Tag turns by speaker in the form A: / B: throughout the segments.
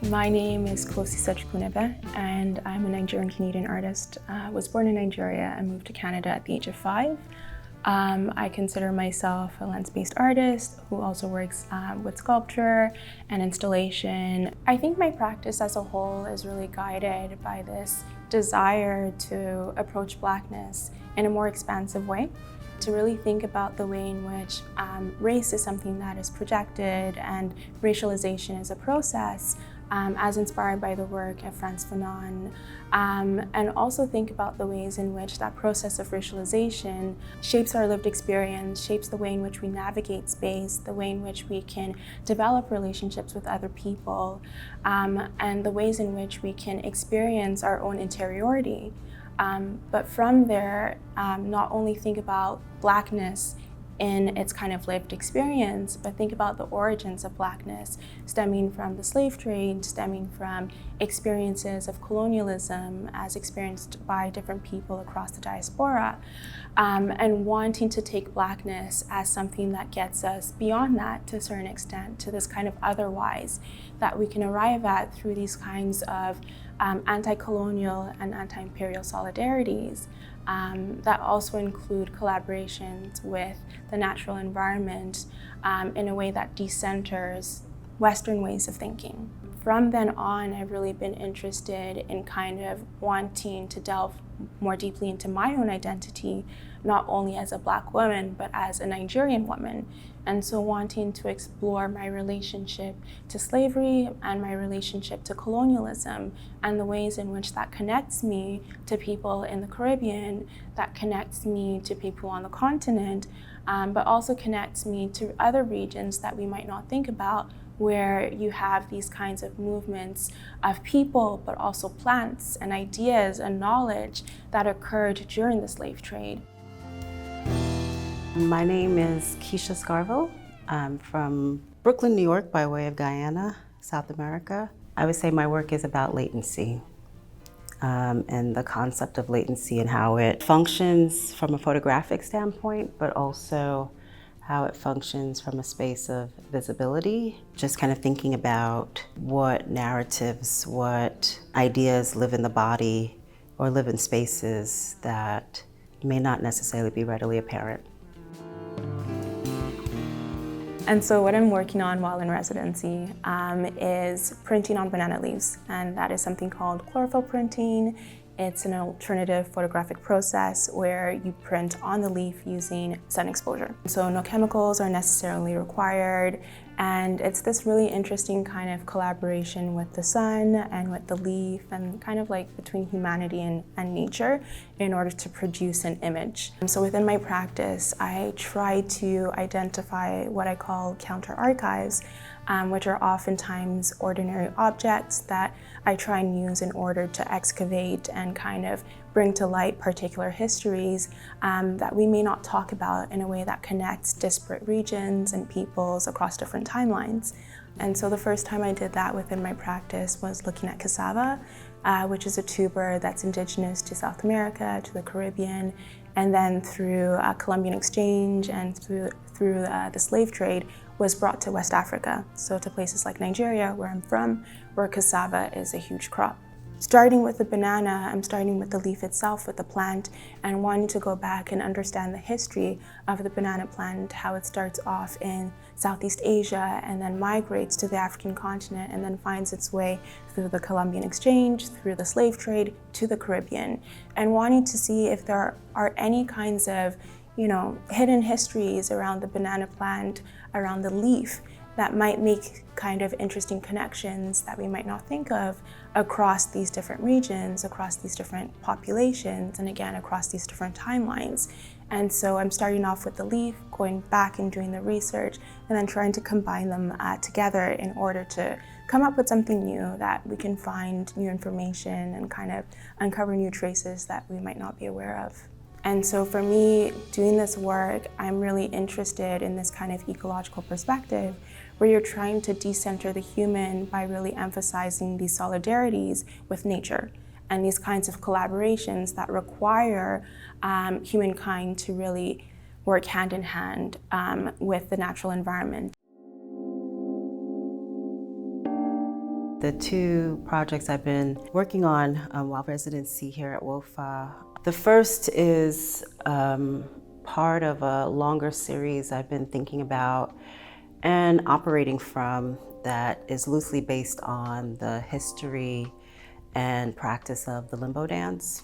A: My name is Kosisochukwu Nnebe, and I'm a Nigerian-Canadian artist. I was born in Nigeria and moved to Canada at the age of 5. I consider myself a lens-based artist who also works with sculpture and installation. I think my practice as a whole is really guided by this desire to approach Blackness in a more expansive way, to really think about the way in which race is something that is projected and racialization is a process, as inspired by the work of Frantz Fanon, and also think about the ways in which that process of racialization shapes our lived experience, shapes the way in which we navigate space, the way in which we can develop relationships with other people, and the ways in which we can experience our own interiority. But from there, not only think about Blackness in its kind of lived experience, but think about the origins of Blackness, stemming from the slave trade, stemming from experiences of colonialism as experienced by different people across the diaspora, and wanting to take Blackness as something that gets us beyond that to a certain extent, to this kind of otherwise that we can arrive at through these kinds of anti-colonial and anti-imperial solidarities that also include collaborations with the natural environment in a way that decenters Western ways of thinking. From then on, I've really been interested in kind of wanting to delve more deeply into my own identity, not only as a Black woman, but as a Nigerian woman. And so wanting to explore my relationship to slavery and my relationship to colonialism and the ways in which that connects me to people in the Caribbean, that connects me to people on the continent, but also connects me to other regions that we might not think about, where you have these kinds of movements of people, but also plants and ideas and knowledge that occurred during the slave trade.
B: My name is Keisha Scarville. I'm from Brooklyn, New York, by way of Guyana, South America. I would say my work is about latency and the concept of latency and how it functions from a photographic standpoint, but also how it functions from a space of visibility. Just kind of thinking about what narratives, what ideas live in the body or live in spaces that may not necessarily be readily apparent.
A: And so what I'm working on while in residency is printing on banana leaves, and that is something called chlorophyll printing. It's an alternative photographic process where you print on the leaf using sun exposure. So no chemicals are necessarily required, and it's this really interesting kind of collaboration with the sun and with the leaf, and kind of like between humanity and nature in order to produce an image. So within my practice, I try to identify what I call counter archives, which are oftentimes ordinary objects that I try and use in order to excavate and kind of bring to light particular histories that we may not talk about in a way that connects disparate regions and peoples across different timelines. And so the first time I did that within my practice was looking at cassava, which is a tuber that's indigenous to South America, to the Caribbean, and then through Columbian exchange and through the slave trade was brought to West Africa, so to places like Nigeria, where I'm from, where cassava is a huge crop. Starting with the banana, I'm starting with the leaf itself, with the plant, and wanting to go back and understand the history of the banana plant, how it starts off in Southeast Asia and then migrates to the African continent and then finds its way through the Columbian exchange, through the slave trade to the Caribbean, and wanting to see if there are any kinds of hidden histories around the banana plant, around the leaf, that might make kind of interesting connections that we might not think of across these different regions, across these different populations, and again, across these different timelines. And so I'm starting off with the leaf, going back and doing the research, and then trying to combine them together in order to come up with something new that we can find new information and kind of uncover new traces that we might not be aware of. And so for me, doing this work, I'm really interested in this kind of ecological perspective where you're trying to decenter the human by really emphasizing these solidarities with nature and these kinds of collaborations that require humankind to really work hand in hand with the natural environment.
B: The two projects I've been working on while residency here at WOPHA. The first is part of a longer series I've been thinking about and operating from that is loosely based on the history and practice of the limbo dance.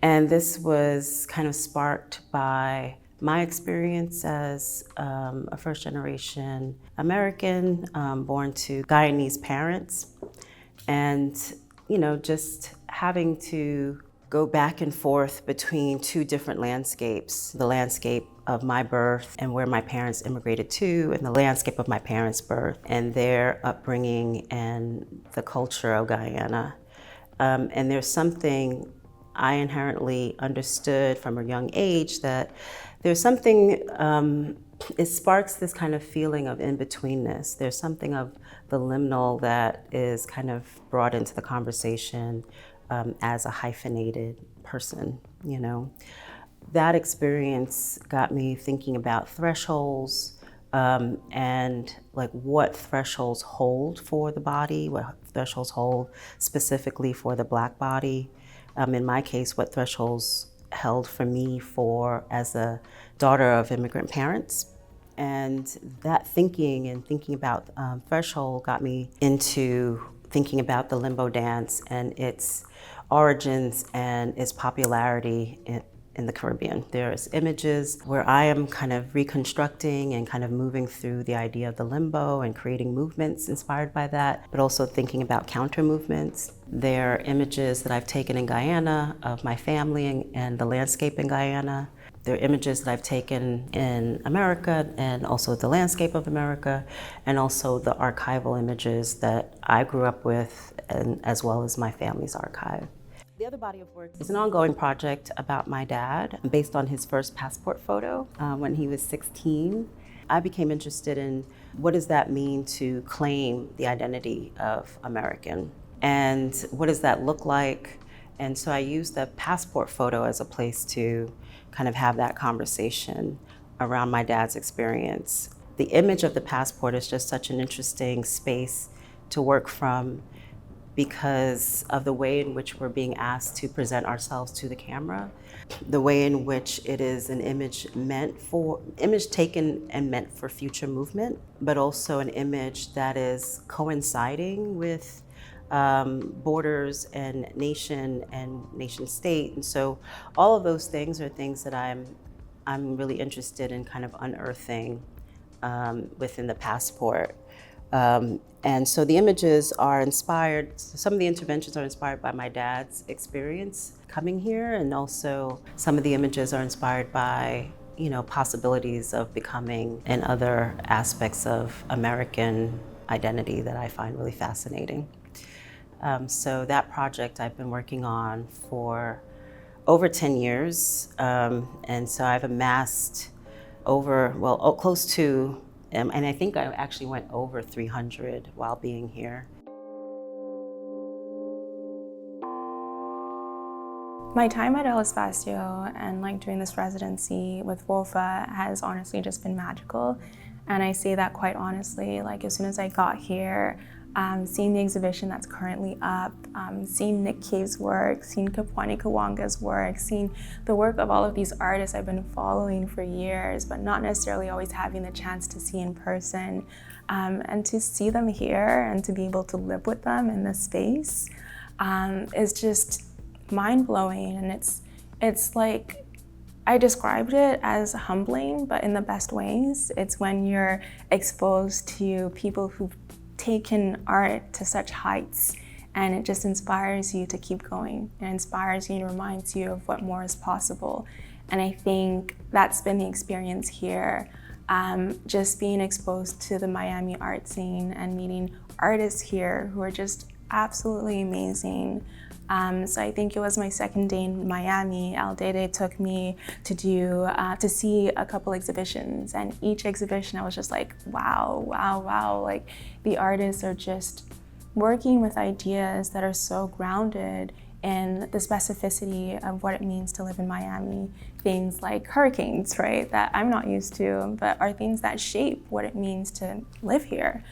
B: And this was kind of sparked by my experience as a first-generation American born to Guyanese parents, and just having to go back and forth between two different landscapes: the landscape of my birth and where my parents immigrated to, and the landscape of my parents' birth and their upbringing and the culture of Guyana. And there's something I inherently understood from a young age, that there's something, it sparks this kind of feeling of in-betweenness. There's something of the liminal that is kind of brought into the conversation as a hyphenated person, That experience got me thinking about thresholds and like what thresholds hold for the body, what thresholds hold specifically for the Black body. In my case, what thresholds held for me as a daughter of immigrant parents. And that thinking about threshold got me into thinking about the limbo dance and its origins and its popularity in the Caribbean. There's images where I am kind of reconstructing and kind of moving through the idea of the limbo and creating movements inspired by that, but also thinking about counter movements. There are images that I've taken in Guyana of my family and the landscape in Guyana. There are images that I've taken in America and also the landscape of America, and also the archival images that I grew up with, and as well as my family's archive. The other body of work is an ongoing project about my dad, based on his first passport photo when he was 16. I became interested in what does that mean to claim the identity of American, and what does that look like? And so I used the passport photo as a place to kind of have that conversation around my dad's experience. The image of the passport is just such an interesting space to work from, because of the way in which we're being asked to present ourselves to the camera, the way in which it is an image taken and meant for future movement, but also an image that is coinciding with borders and nation state. And so all of those things are things that I'm really interested in kind of unearthing within the passport. And so the images are inspired, some of the interventions are inspired by my dad's experience coming here, and also some of the images are inspired by, possibilities of becoming and other aspects of American identity that I find really fascinating. So that project I've been working on for over 10 years, and so I've amassed close to, and I think I actually went over 300 while being here.
A: My time at El Espacio and during this residency with WOPHA has honestly just been magical. And I say that quite honestly, as soon as I got here, seeing the exhibition that's currently up, seeing Nick Cave's work, seeing Kapwani Kawanga's work, seeing the work of all of these artists I've been following for years, but not necessarily always having the chance to see in person, and to see them here and to be able to live with them in this space is just mind-blowing. And it's like, I described it as humbling, but in the best ways. It's when you're exposed to people who've taken art to such heights, and it just inspires you to keep going. It inspires you and reminds you of what more is possible. And I think that's been the experience here. Just being exposed to the Miami art scene and meeting artists here who are just absolutely amazing. So I think it was my second day in Miami. Aldede took me to see a couple exhibitions, and each exhibition I was just like, wow, wow, wow. Like, the artists are just working with ideas that are so grounded in the specificity of what it means to live in Miami. Things like hurricanes, right, that I'm not used to, but are things that shape what it means to live here.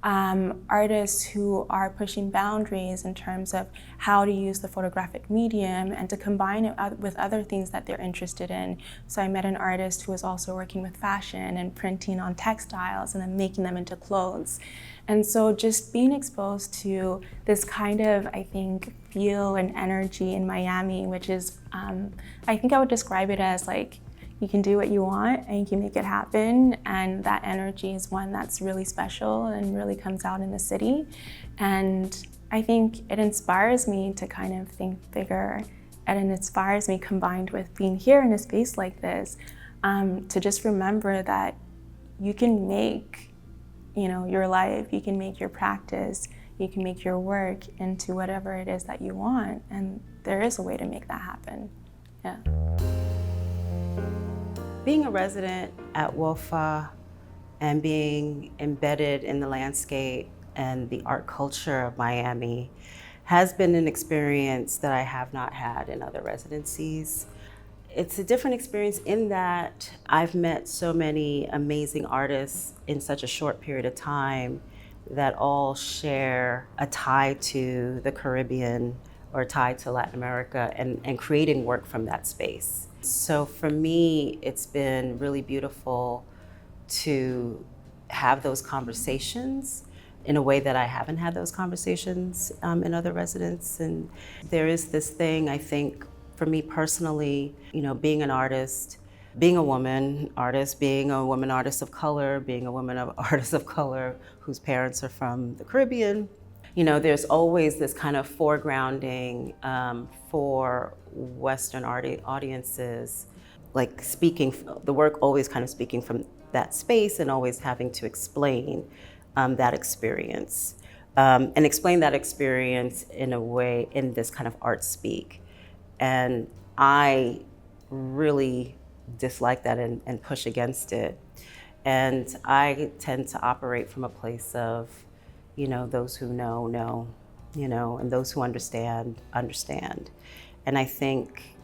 A: artists who are pushing boundaries in terms of how to use the photographic medium and to combine it with other things that they're interested in. So I met an artist who was also working with fashion and printing on textiles and then making them into clothes. And so just being exposed to this kind of, I think, feel and energy in Miami, which is, I think I would describe it as like, you can do what you want and you can make it happen. And that energy is one that's really special and really comes out in the city. And I think it inspires me to kind of think bigger, and it inspires me combined with being here in a space like this, to just remember that you can make, your life, you can make your practice, you can make your work into whatever it is that you want. And there is a way to make that happen. Yeah.
B: Being a resident at WOPHA and being embedded in the landscape and the art culture of Miami has been an experience that I have not had in other residencies. It's a different experience in that I've met so many amazing artists in such a short period of time that all share a tie to the Caribbean or tie to Latin America and creating work from that space. So for me, it's been really beautiful to have those conversations in a way that I haven't had those conversations in other residents. And there is this thing, I think, for me personally, being an artist, being a woman artist, being a woman artist of color, being a woman artist of color whose parents are from the Caribbean, there's always this kind of foregrounding for Western audiences, like the work always kind of speaking from that space and always having to explain that experience and explain that experience in a way, in this kind of art speak. And I really dislike that and push against it. And I tend to operate from a place of, those who know, and those who understand. And I think,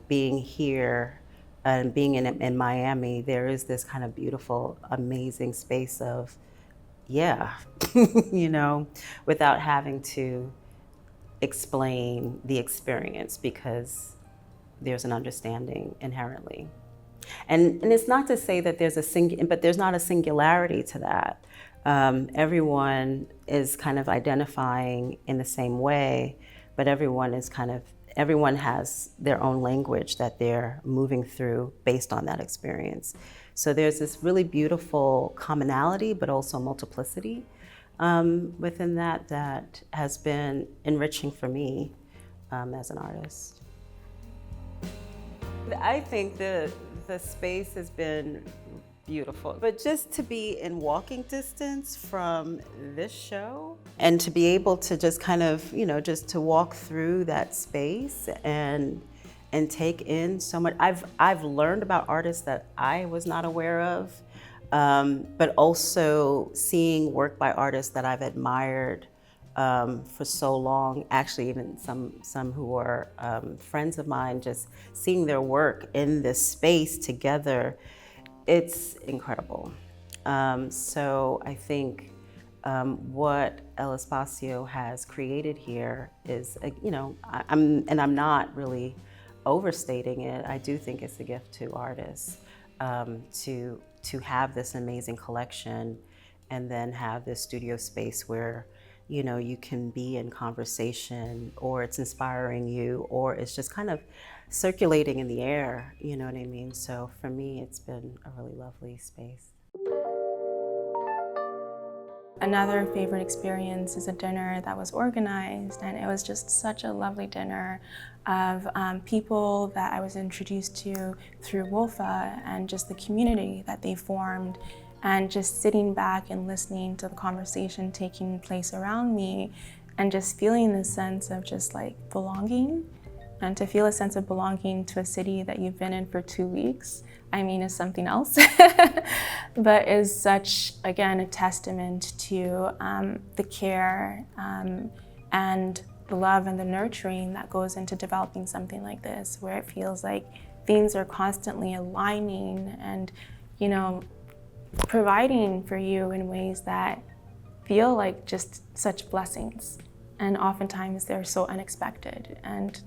B: being here and being in Miami, there is this kind of beautiful, amazing space of, without having to explain the experience, because there's an understanding inherently. And it's not to say that there's not a singularity to that. Everyone is kind of identifying in the same way, but everyone has their own language that they're moving through based on that experience. So there's this really beautiful commonality, but also multiplicity within that has been enriching for me as an artist. I think the space has been beautiful, but just to be in walking distance from this show and to be able to just kind of, just to walk through that space and take in so much. I've learned about artists that I was not aware of, but also seeing work by artists that I've admired for so long, actually even some who are friends of mine, just seeing their work in this space together, it's incredible. So I think what El Espacio has created here is, I'm not really overstating it. I do think it's a gift to artists to have this amazing collection and then have this studio space where you can be in conversation, or it's inspiring you, or it's just kind of circulating in the air, you know what I mean? So for me, it's been a really lovely space.
A: Another favorite experience is a dinner that was organized, and it was just such a lovely dinner of people that I was introduced to through WOPHA and just the community that they formed, and just sitting back and listening to the conversation taking place around me and just feeling this sense of just like belonging. And to feel a sense of belonging to a city that you've been in for 2 weeks, is something else. But is such, again, a testament to the care and the love and the nurturing that goes into developing something like this, where it feels like things are constantly aligning and, providing for you in ways that feel like just such blessings. And oftentimes they're so unexpected. And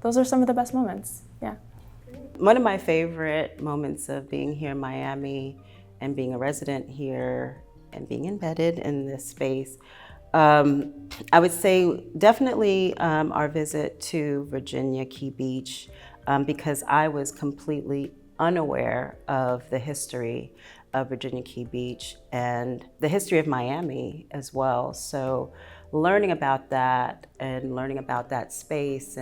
A: those are some of the best moments, yeah.
B: One of my favorite moments of being here in Miami and being a resident here and being embedded in this space, I would say definitely our visit to Virginia Key Beach, because I was completely unaware of the history of Virginia Key Beach and the history of Miami as well. So learning about that and learning about that space,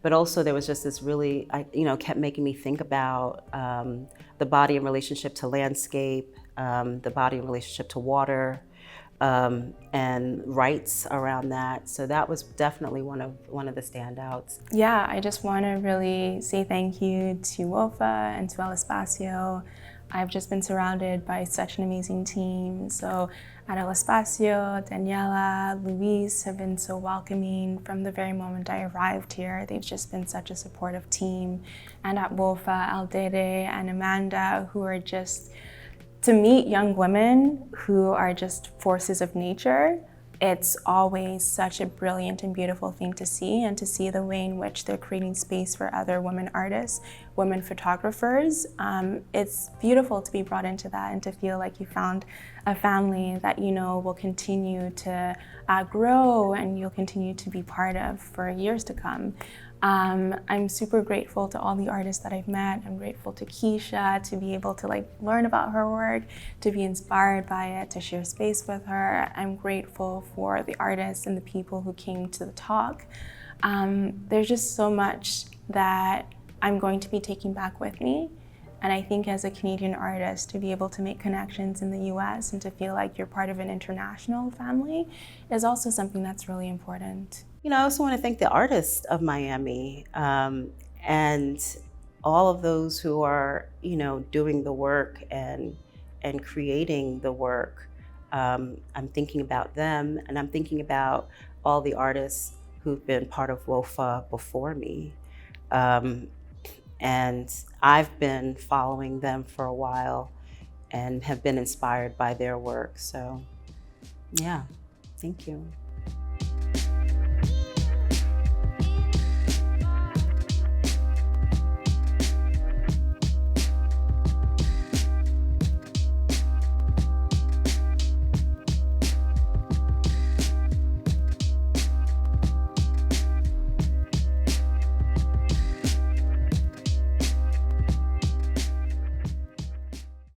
B: but also there was just this really, kept making me think about the body in relationship to landscape, the body in relationship to water, and rights around that. So that was definitely one of the standouts.
A: Yeah, I just want to really say thank you to WOPHA and to El Espacio. I've just been surrounded by such an amazing team. So at El Espacio, Daniela, Luis have been so welcoming from the very moment I arrived here. They've just been such a supportive team. And at WOPHA, Aldede and Amanda, who are just, to meet young women who are just forces of nature, it's always such a brilliant and beautiful thing to see, and to see the way in which they're creating space for other women artists, women photographers. It's beautiful to be brought into that and to feel like you found a family that you know will continue to grow and you'll continue to be part of for years to come. I'm super grateful to all the artists that I've met. I'm grateful to Keisha to be able to learn about her work, to be inspired by it, to share space with her. I'm grateful for the artists and the people who came to the talk. There's just so much that I'm going to be taking back with me. And I think as a Canadian artist, to be able to make connections in the US and to feel like you're part of an international family is also something that's really important.
B: I also want to thank the artists of Miami and all of those who are, doing the work and creating the work. I'm thinking about them, and I'm thinking about all the artists who've been part of WOPHA before me. And I've been following them for a while and have been inspired by their work. So, yeah, thank you.